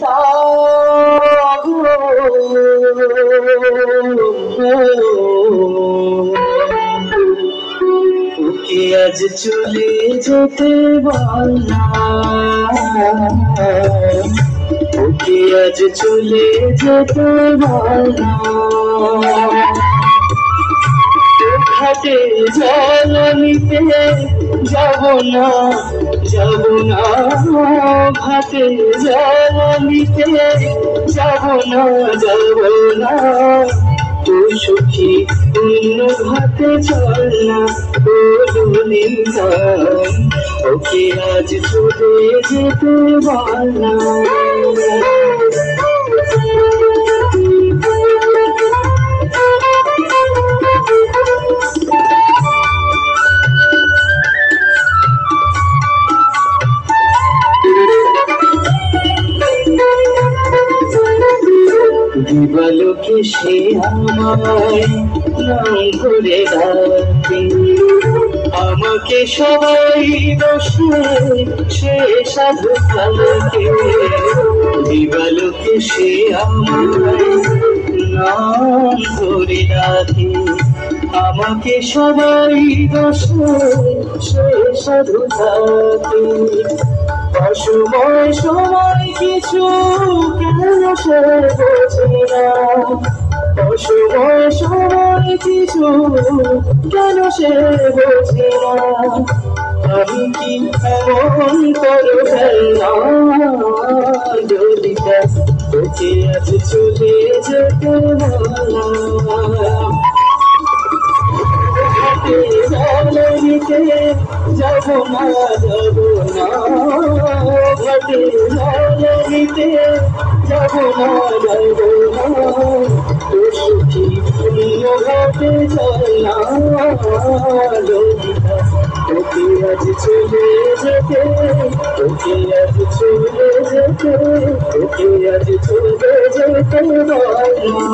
ললিতা ওকে আজ চলে যেতে বল না, ওকে আজ চলে যেতে বল না। ঘাটে জল নিতে যাব না, যাব না, ঘাটে জল নিতে যাব না, যাব না। তো সুখী অন্য ঘাটে চল না, ও ললিতা ওকে আজ চলে যেতে বল না। দিবালোকে সে আমায় নাম করে ডাকে, আমাকে সবাই বসে সে সাধু থাকে। দিবালোকে সে আমায় নাম করে ডাকে, আমাকে সবাই বসে সে সাধু থাকে। অসময় সময় কিছু কেন সে বোঝে না, অসময় সময় কিছু কেন সে বোঝে না। আমি কি এমন করে ফেললাম ললিতা তোকে আজ চলে যেতে বললাম। নিতে যাব না, যাব না, ঘাটে জল নিতে যাব না, যাব না। তো সুখী অন্য ঘাটে চল না ললিতা তোকে আজ চলে যেতে, তোকে আজ চলে যেতে, তোকে আজ চলে যেতে বল না।